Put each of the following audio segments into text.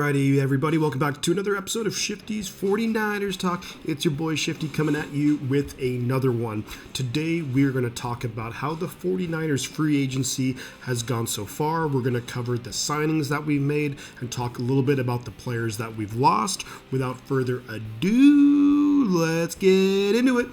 Alrighty, everybody, welcome back to another episode of Shifty's 49ers Talk. It's your boy Shifty coming at you with another one. Today, we're going to talk about how the 49ers free agency has gone so far. We're going to cover the signings that we've made and talk a little bit about the players that we've lost. Without further ado, let's get into it.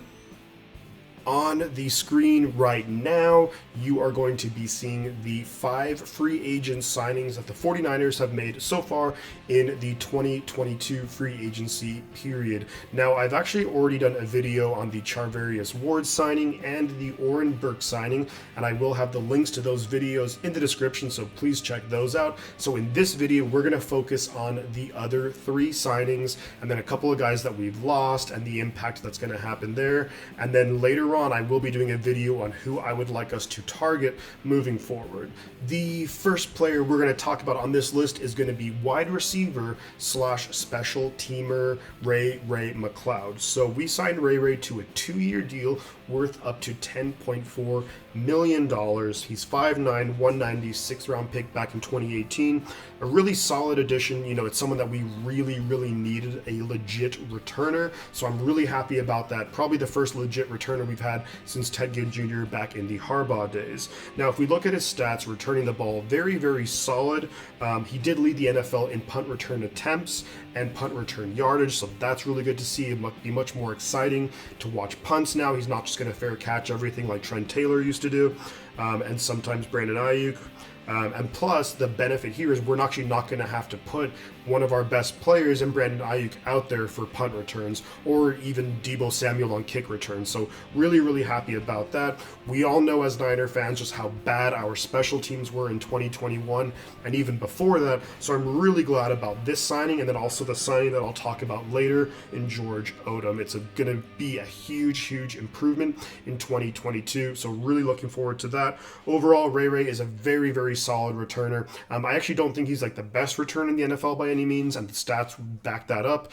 On the screen right now, you are going to be seeing the 5 free agent signings that the 49ers have made so far in the 2022 free agency period. Now, I've actually already done a video on the Charvarius Ward signing and the Oren Burks signing, and I will have the links to those videos in the description, so please check those out. So in this video, we're going to focus on the other 3 signings, and then a couple of guys that we've lost and the impact that's going to happen there. And then later on, I will be doing a video on who I would like us to target moving forward. The first player we're going to talk about on this list is going to be wide receiver / special teamer Ray Ray McCloud. So we signed Ray Ray to a 2-year deal worth up to $10.4 million. He's 5'9", 190, 6th round pick back in 2018. A really solid addition. You know, it's someone that we really needed, a legit returner. So I'm really happy about that. Probably the first legit returner we've had since Ted Ginn Jr. back in the Harbaugh days. Now, if we look at his stats, returning the ball, very solid. He did lead the NFL in punt return attempts and punt return yardage, so that's really good to see. It might be much more exciting to watch punts now. He's not just going to fair catch everything like Trent Taylor used to do, and sometimes Brandon Ayuk. And plus, the benefit here is we're actually not going to have to put one of our best players in Brandon Ayuk out there for punt returns, or even Deebo Samuel on kick returns. So really happy about that. We all know as Niner fans just how bad our special teams were in 2021 and even before that. So I'm really glad about this signing, and then also the signing that I'll talk about later in George Odom. It's going to be a huge improvement in 2022. So really looking forward to that. Overall, Ray Ray is a very solid returner. I actually don't think he's like the best returner in the NFL by any means, and the stats back that up.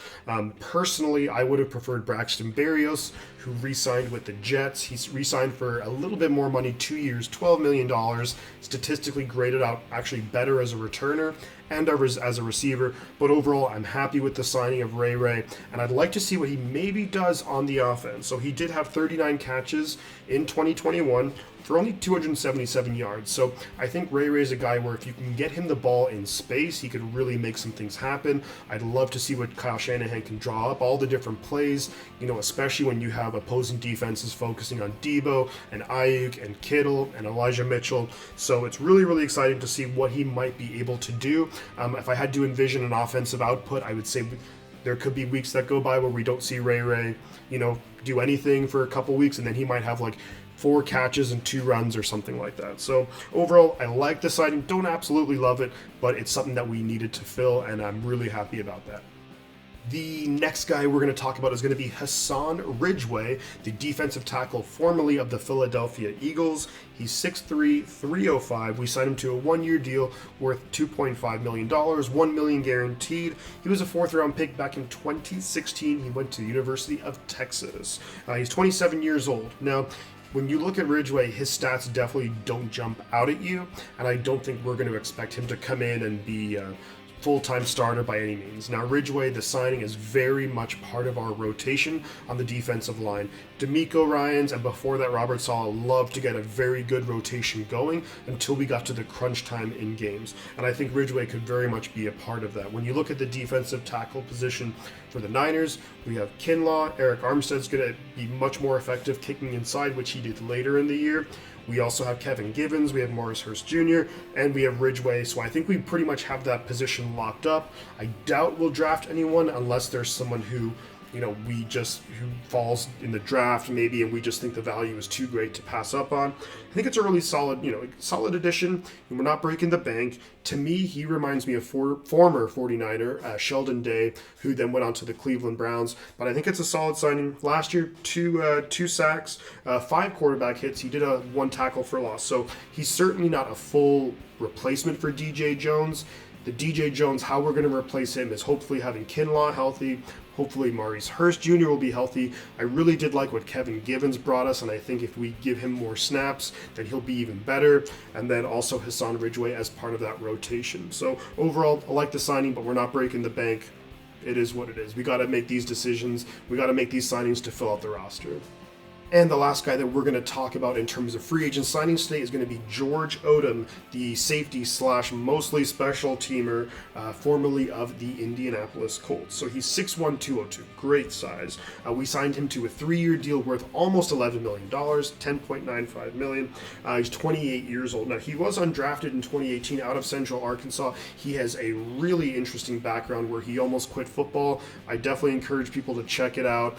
Personally, I would have preferred Braxton Berrios, who re-signed with the Jets. He's re-signed for a little bit more money, 2 years, $12 million, statistically graded out actually better as a returner and as a receiver. But overall, I'm happy with the signing of Ray Ray, and I'd like to see what he maybe does on the offense. So he did have 39 catches in 2021 for only 277 yards. So I think Ray Ray is a guy where if you can get him the ball in space, he could really make some things happen. I'd love to see what Kyle Shanahan can draw up, all the different plays, you know, especially when you have opposing defenses focusing on Deebo and Ayuk and Kittle and Elijah Mitchell. So it's really exciting to see what he might be able to do. If I had to envision an offensive output, I would say there could be weeks that go by where we don't see Ray Ray, you know, do anything for a couple weeks, and then he might have like 4 catches and 2 runs or something like that. So overall, I like the signing. Don't absolutely love it, but it's something that we needed to fill, and I'm really happy about that. The next guy we're going to talk about is going to be Hassan Ridgeway, the defensive tackle formerly of the Philadelphia Eagles. He's 6'3", 305. We signed him to a 1-year deal worth $2.5 million, $1 million guaranteed. He was a 4th round pick back in 2016. He went to the University of Texas. He's 27 years old. Now, when you look at Ridgeway, his stats definitely don't jump out at you, and I don't think we're going to expect him to come in and be full-time starter by any means. Now, Ridgeway, the signing is very much part of our rotation on the defensive line. D'Amico Ryans, and before that, Robert Saleh loved to get a very good rotation going until we got to the crunch time in games. And I think Ridgeway could very much be a part of that. When you look at the defensive tackle position for the Niners, we have Kinlaw. Eric Armstead's going to be much more effective kicking inside, which he did later in the year. We also have Kevin Givens, we have Morris Hurst Jr., and we have Ridgeway. So I think we pretty much have that position locked up. I doubt we'll draft anyone unless there's someone who, you know, who falls in the draft maybe, and we just think the value is too great to pass up on. I think it's a really solid, solid addition, and we're not breaking the bank. To me, he reminds me of former 49er Sheldon Day, who then went on to the Cleveland Browns. But I think it's a solid signing. Last year, two sacks, 5 quarterback hits. He did a 1 tackle for loss. So he's certainly not a full replacement for DJ Jones. The DJ Jones, how we're going to replace him is hopefully having Kinlaw healthy, Hopefully Maurice Hurst Jr. will be healthy. I really did like what Kevin Givens brought us, and I think if we give him more snaps, then he'll be even better. And then also Hassan Ridgeway as part of that rotation. So overall, I like the signing, but we're not breaking the bank. It is what it is. We got to make these decisions. We got to make these signings to fill out the roster. And the last guy that we're going to talk about in terms of free agent signings today is going to be George Odom, the safety / mostly special teamer, formerly of the Indianapolis Colts. So he's 6'1", 202, great size. We signed him to a 3-year deal worth almost $11 million, $10.95 million. He's 28 years old. Now, he was undrafted in 2018 out of Central Arkansas. He has a really interesting background where he almost quit football. I definitely encourage people to check it out.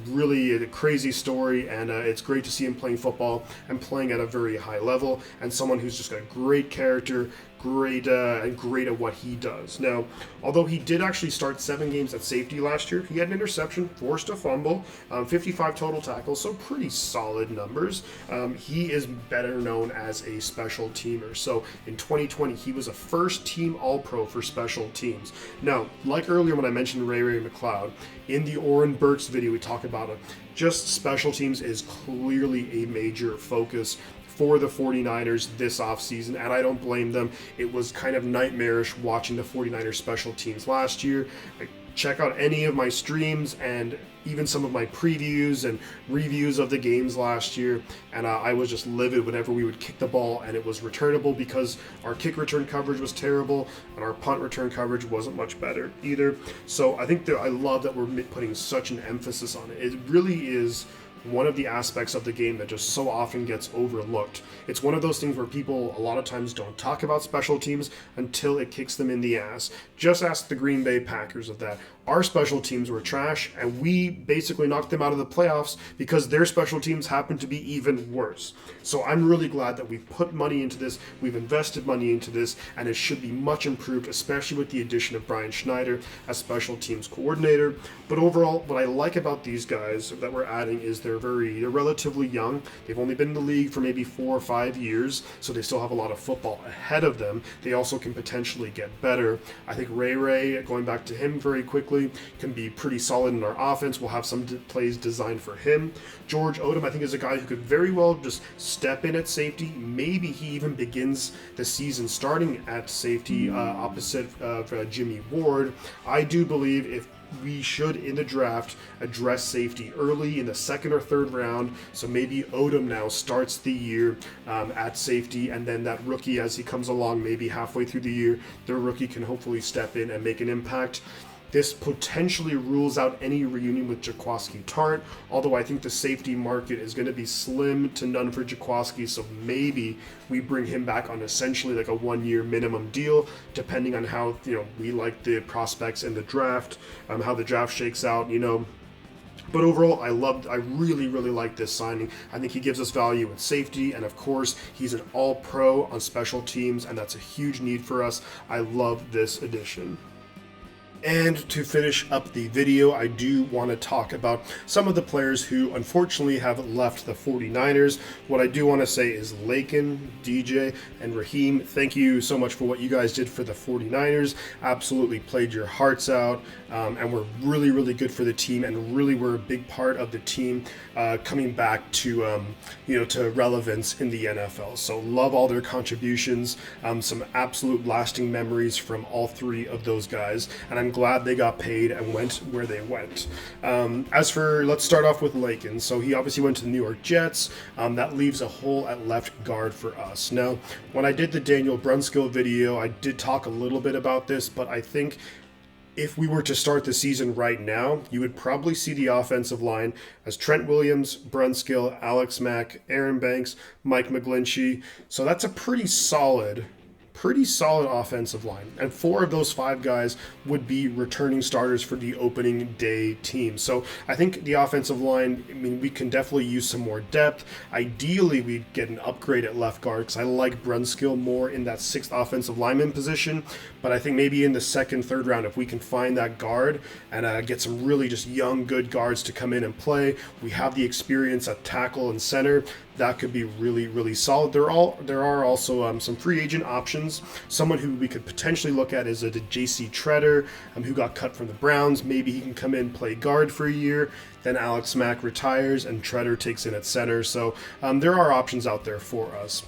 Really a crazy story. And it's great to see him playing football and playing at a very high level, and someone who's just got a great character, great at what he does. Now, although he did actually start 7 games at safety last year, he had an interception, forced a fumble, 55 total tackles, so pretty solid numbers. He is better known as a special teamer. So in 2020, he was a first-team All-Pro for special teams. Now, like earlier when I mentioned Ray Ray McCloud, in the Oren Burks video, we talk about it. Just special teams is clearly a major focus for the 49ers this offseason, and I don't blame them. It was kind of nightmarish watching the 49ers special teams last year. Check out any of my streams and even some of my previews and reviews of the games last year, and I was just livid whenever we would kick the ball and it was returnable because our kick return coverage was terrible and our punt return coverage wasn't much better either. So I think that I love that we're putting such an emphasis on it. It really is one of the aspects of the game that just so often gets overlooked. It's one of those things where people a lot of times don't talk about special teams until it kicks them in the ass. Just ask the Green Bay Packers of that. Our special teams were trash, and we basically knocked them out of the playoffs because their special teams happened to be even worse. So I'm really glad that we've put money into this, we've invested money into this, and it should be much improved, especially with the addition of Brian Schneider as special teams coordinator. But overall, what I like about these guys that we're adding is they're relatively young. They've only been in the league for maybe 4 or 5 years, so they still have a lot of football ahead of them. They also can potentially get better. I think Ray, going back to him very quickly, can be pretty solid in our offense. We'll have some plays designed for him. George Odom, I think, is a guy who could very well just step in at safety. Maybe he even begins the season starting at safety opposite of Jimmy Ward. I do believe if we should, in the draft, address safety early in the 2nd or 3rd round. So maybe Odom now starts the year at safety, and then that rookie, as he comes along, maybe halfway through the year, the rookie can hopefully step in and make an impact. This potentially rules out any reunion with Jaquiski Tartt, although I think the safety market is going to be slim to none for Jaquiski, so maybe we bring him back on essentially like a 1-year minimum deal, depending on how we like the prospects in the draft, how the draft shakes out, But overall, I really like this signing. I think he gives us value in safety, and of course, he's an all-pro on special teams, and that's a huge need for us. I love this addition. And to finish up the video, I do want to talk about some of the players who unfortunately have left the 49ers. What I do want to say is Laken, DJ, and Raheem, thank you so much for what you guys did for the 49ers. Absolutely played your hearts out, and were really good for the team, and really were a big part of the team coming back to to relevance in the NFL. So love all their contributions. Some absolute lasting memories from all 3 of those guys, and I'm glad they got paid and went where they went. Let's start off with Laken. So he obviously went to the New York Jets. That leaves a hole at left guard for us. Now, when I did the Daniel Brunskill video, I did talk a little bit about this, but I think if we were to start the season right now, you would probably see the offensive line as Trent Williams, Brunskill, Alex Mack, Aaron Banks, Mike McGlinchey. So that's a pretty solid offensive line, and 4 of those 5 guys would be returning starters for the opening day team. So I think the offensive line, we can definitely use some more depth. Ideally, we'd get an upgrade at left guard, because I like Brunskill more in that 6th offensive lineman position, but I think maybe in the 2nd, 3rd round, if we can find that guard and get some really just young, good guards to come in and play, we have the experience at tackle and center, that could be really, really solid. There are also some free agent options. Someone who we could potentially look at is a J.C. Treader, who got cut from the Browns. Maybe he can come in, play guard for a year, then Alex Mack retires and Treader takes in at center. So there are options out there for us.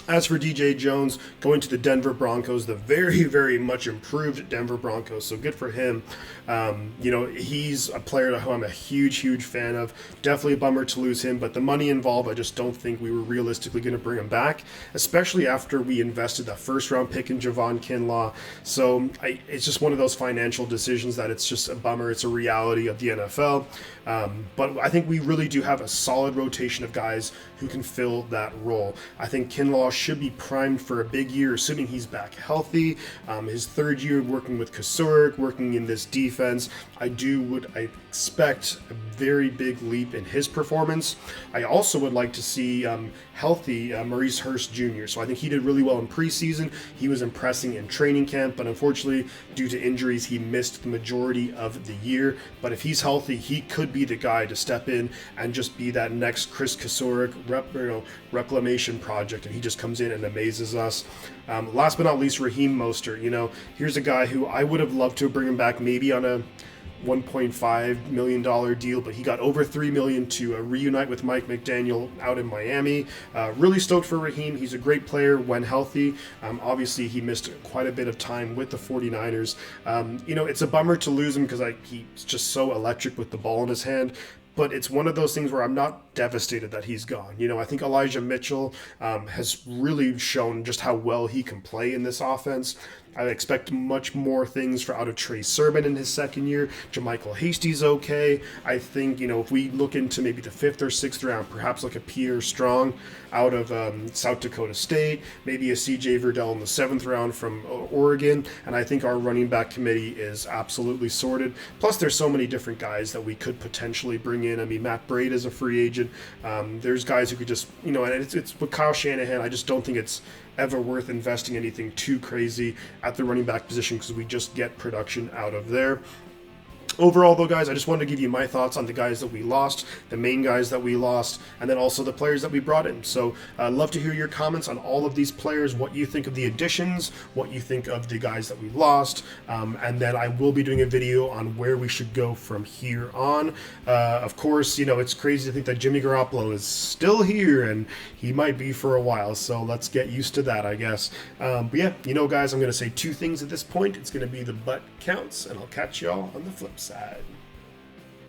As for DJ Jones, going to the Denver Broncos, the very, very much improved Denver Broncos, so good for him. He's a player who I'm a huge, huge fan of. Definitely a bummer to lose him, but the money involved, I just don't think we were realistically going to bring him back, especially after we invested that first-round pick in Javon Kinlaw. So it's just one of those financial decisions that it's just a bummer. It's a reality of the NFL. But I think we really do have a solid rotation of guys who can fill that role. I think Kinlaw should be primed for a big year, assuming he's back healthy. His third year working with Kasurek, working in this defense, I expect a very big leap in his performance. I also would like to see healthy Maurice Hurst Jr. So I think he did really well in preseason. He was impressing in training camp, but unfortunately, due to injuries, he missed the majority of the year. But if he's healthy, he could be the guy to step in and just be that next Chris Kasurek reclamation project, and he just comes in and amazes us. Last but not least, Raheem Mostert. Here's a guy who I would have loved to bring him back maybe on a $1.5 million deal, but he got over $3 million to reunite with Mike McDaniel out in Miami. Really stoked for Raheem. He's a great player when healthy. Obviously, he missed quite a bit of time with the 49ers. It's a bummer to lose him because he's just so electric with the ball in his hand. But it's one of those things where I'm not devastated that he's gone. I think Elijah Mitchell has really shown just how well he can play in this offense. I expect much more things out of Trey Sermon in his second year. JaMychal Hasty's okay. I think, if we look into maybe the 5th or 6th round, perhaps like a Pierre Strong out of South Dakota State, maybe a CJ Verdell in the 7th round from Oregon, and I think our running back committee is absolutely sorted. Plus, there's so many different guys that we could potentially bring in. I mean, Matt Braid is a free agent. There's guys who could just, and it's with Kyle Shanahan, I just don't think it's ever worth investing anything too crazy at the running back position because we just get production out of there. Overall, though, guys, I just wanted to give you my thoughts on the guys that we lost, the main guys that we lost, and then also the players that we brought in. So I'd love to hear your comments on all of these players, what you think of the additions, what you think of the guys that we lost, and then I will be doing a video on where we should go from here on. Of course, it's crazy to think that Jimmy Garoppolo is still here, and he might be for a while, so let's get used to that, I guess. But yeah, guys, I'm going to say 2 things at this point. It's going to be the butt counts, and I'll catch y'all on the flip side.